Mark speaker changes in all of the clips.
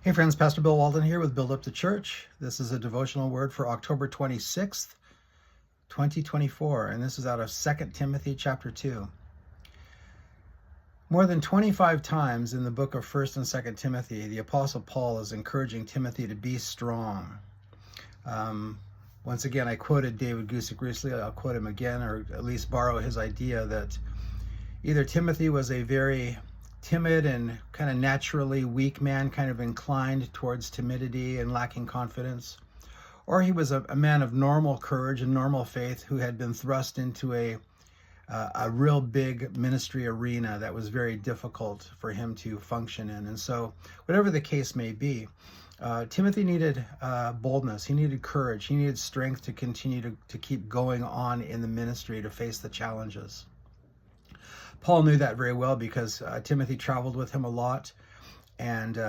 Speaker 1: Hey friends, Pastor Bill Walden here with Build Up the Church. This is a devotional word for October 26th, 2024, and this is out of 2 Timothy chapter 2. More than 25 times in the book of 1st and 2nd Timothy, the Apostle Paul is encouraging Timothy to be strong. Once again, I quoted David Gusick recently. I'll quote him again, or at least borrow his idea that either Timothy was a very timid and kind of naturally weak man, kind of inclined towards timidity and lacking confidence, or he was a man of normal courage and normal faith who had been thrust into a real big ministry arena that was very difficult for him to function in. And so whatever the case may be, Timothy needed boldness, he needed courage, he needed strength to continue to keep going on in the ministry, to face the challenges. Paul knew that very well because Timothy traveled with him a lot, and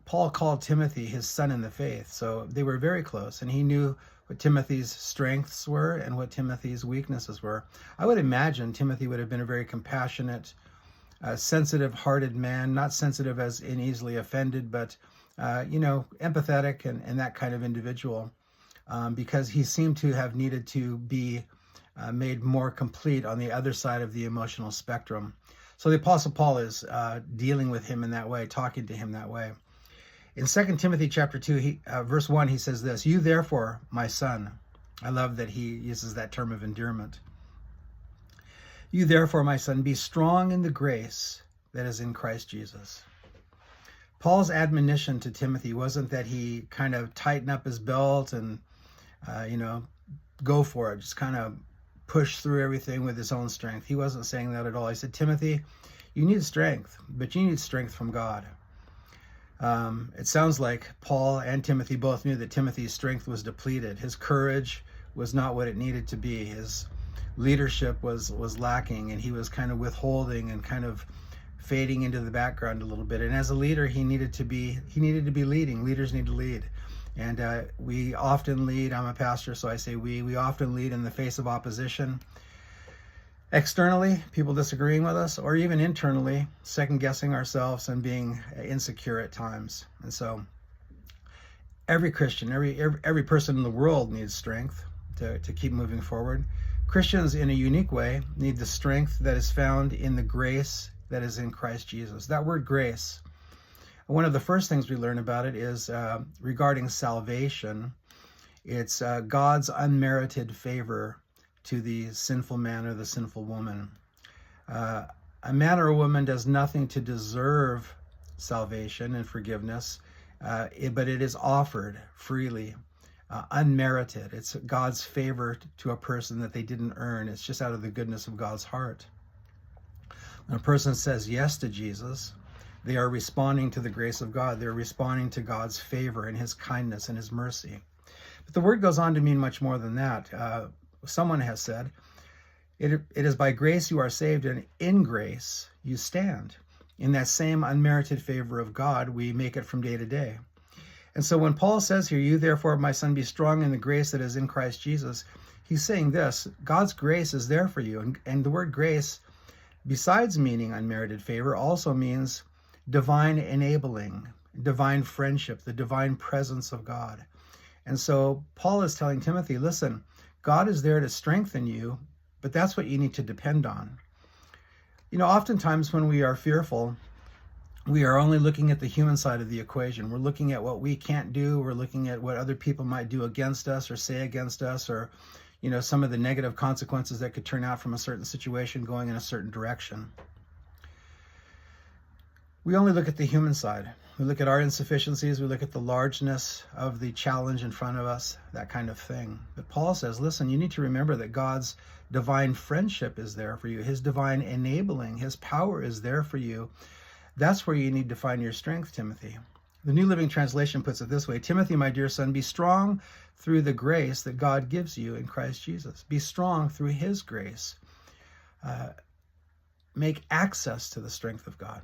Speaker 1: Paul called Timothy his son in the faith. So they were very close, and he knew what Timothy's strengths were and what Timothy's weaknesses were. I would imagine Timothy would have been a very compassionate, sensitive-hearted man, not sensitive as in easily offended, but empathetic and that kind of individual, because he seemed to have needed to be made more complete on the other side of the emotional spectrum. So the Apostle Paul is dealing with him in that way, talking to him that way. In 2 Timothy chapter 2, verse 1, he says this, "You therefore, my son," I love that he uses that term of endearment. "You therefore, my son, be strong in the grace that is in Christ Jesus." Paul's admonition to Timothy wasn't that he kind of tighten up his belt and, go for it, just kind of push through everything with his own strength. He wasn't saying that at all. He said, Timothy, you need strength, but you need strength from God. It sounds like Paul and Timothy both knew that Timothy's strength was depleted. His courage was not what it needed to be. His leadership was lacking, and he was kind of withholding and kind of fading into the background a little bit. And as a leader, he needed to be leading. Leaders need to lead. And we often lead, I'm a pastor, so I say we often lead in the face of opposition. Externally, people disagreeing with us, or even internally, second-guessing ourselves and being insecure at times. And so every Christian, every person in the world needs strength to keep moving forward. Christians, in a unique way, need the strength that is found in the grace that is in Christ Jesus. That word grace, one of the first things we learn about it is regarding salvation. It's God's unmerited favor to the sinful man or the sinful woman. A man or a woman does nothing to deserve salvation and forgiveness, but it is offered freely, unmerited. It's God's favor to a person that they didn't earn. It's just out of the goodness of God's heart. When a person says yes to Jesus, they are responding to the grace of God. They're responding to God's favor and his kindness and his mercy. But the word goes on to mean much more than that. Someone has said, it is by grace you are saved, and in grace you stand. In that same unmerited favor of God, we make it from day to day. And so when Paul says here, "You therefore, my son, be strong in the grace that is in Christ Jesus," he's saying this, God's grace is there for you. And the word grace, besides meaning unmerited favor, also means divine enabling, divine friendship, the divine presence of God. And so Paul is telling Timothy, listen, God is there to strengthen you, but that's what you need to depend on. Oftentimes when we are fearful, we are only looking at the human side of the equation. We're looking at what we can't do. We're looking at what other people might do against us or say against us, or some of the negative consequences that could turn out from a certain situation going in a certain direction. We only look at the human side. We look at our insufficiencies. We look at the largeness of the challenge in front of us, that kind of thing. But Paul says, listen, you need to remember that God's divine friendship is there for you. His divine enabling, his power is there for you. That's where you need to find your strength, Timothy. The New Living Translation puts it this way, Timothy, my dear son, be strong through the grace that God gives you in Christ Jesus. Be strong through his grace. Make access to the strength of God.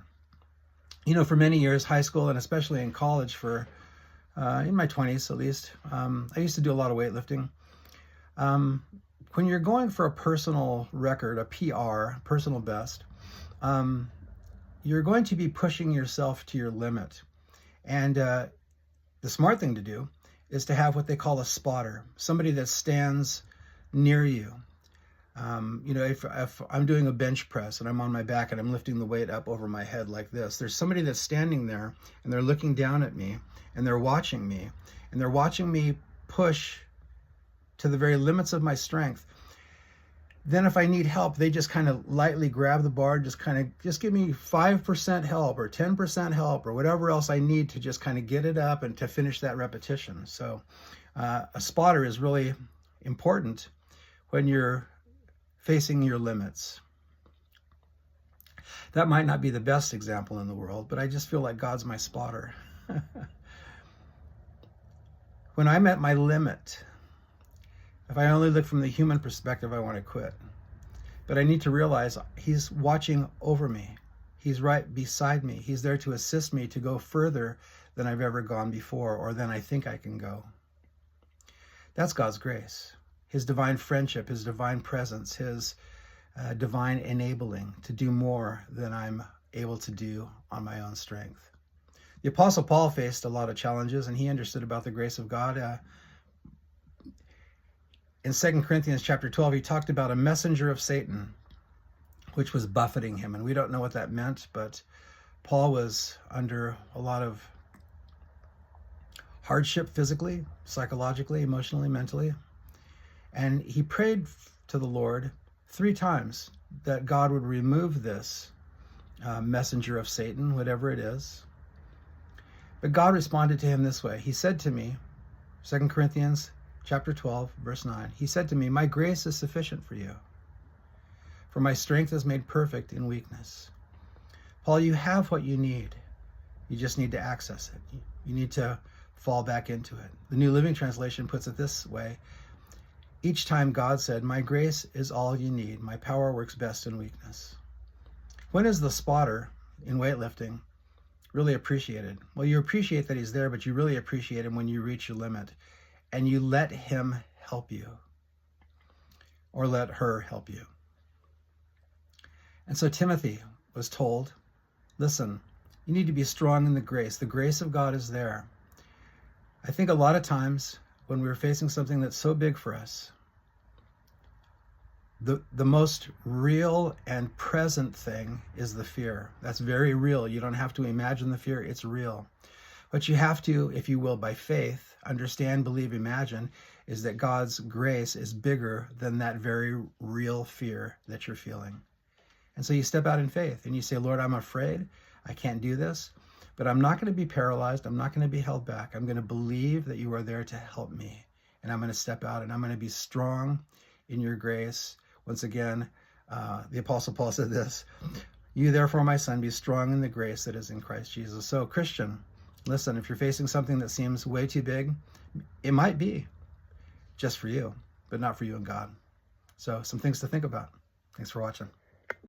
Speaker 1: For many years, high school and especially in college, in my 20s at least, I used to do a lot of weightlifting. When you're going for a personal record, a PR, personal best, you're going to be pushing yourself to your limit. And the smart thing to do is to have what they call a spotter, somebody that stands near you. If I'm doing a bench press and I'm on my back and I'm lifting the weight up over my head like this, there's somebody that's standing there and they're looking down at me and they're watching me push to the very limits of my strength. Then if I need help, they just kind of lightly grab the bar, just give me 5% help or 10% help or whatever else I need to just kind of get it up and to finish that repetition. So a spotter is really important when you're facing your limits. That might not be the best example in the world, but I just feel like God's my spotter. When I'm at my limit, if I only look from the human perspective, I want to quit. But I need to realize he's watching over me. He's right beside me. He's there to assist me to go further than I've ever gone before or than I think I can go. That's God's grace. His divine friendship, his divine presence, his divine enabling to do more than I'm able to do on my own strength. The Apostle Paul faced a lot of challenges, and he understood about the grace of God. In 2 Corinthians chapter 12, he talked about a messenger of Satan, which was buffeting him. And we don't know what that meant, but Paul was under a lot of hardship physically, psychologically, emotionally, mentally. And he prayed to the Lord 3 times that God would remove this messenger of Satan, whatever it is. But God responded to him this way. He said to me, 2 Corinthians chapter 12, verse 9, he said to me, "My grace is sufficient for you, for my strength is made perfect in weakness." Paul, you have what you need. You just need to access it. You need to fall back into it. The New Living Translation puts it this way. Each time God said, "My grace is all you need. My power works best in weakness." When is the spotter in weightlifting really appreciated? Well, you appreciate that he's there, but you really appreciate him when you reach your limit and you let him help you or let her help you. And so Timothy was told, listen, you need to be strong in the grace. The grace of God is there. I think a lot of times when we're facing something that's so big for us, the most real and present thing is the fear. That's very real. You don't have to imagine the fear. It's real. What you have to, if you will, by faith, understand, believe, imagine, is that God's grace is bigger than that very real fear that you're feeling. And so you step out in faith and you say, Lord, I'm afraid. I can't do this, but I'm not going to be paralyzed. I'm not going to be held back. I'm going to believe that you are there to help me. And I'm going to step out and I'm going to be strong in your grace. Once again, the Apostle Paul said this, "You therefore, my son, be strong in the grace that is in Christ Jesus." So Christian, listen, if you're facing something that seems way too big, it might be just for you, but not for you and God. So some things to think about. Thanks for watching.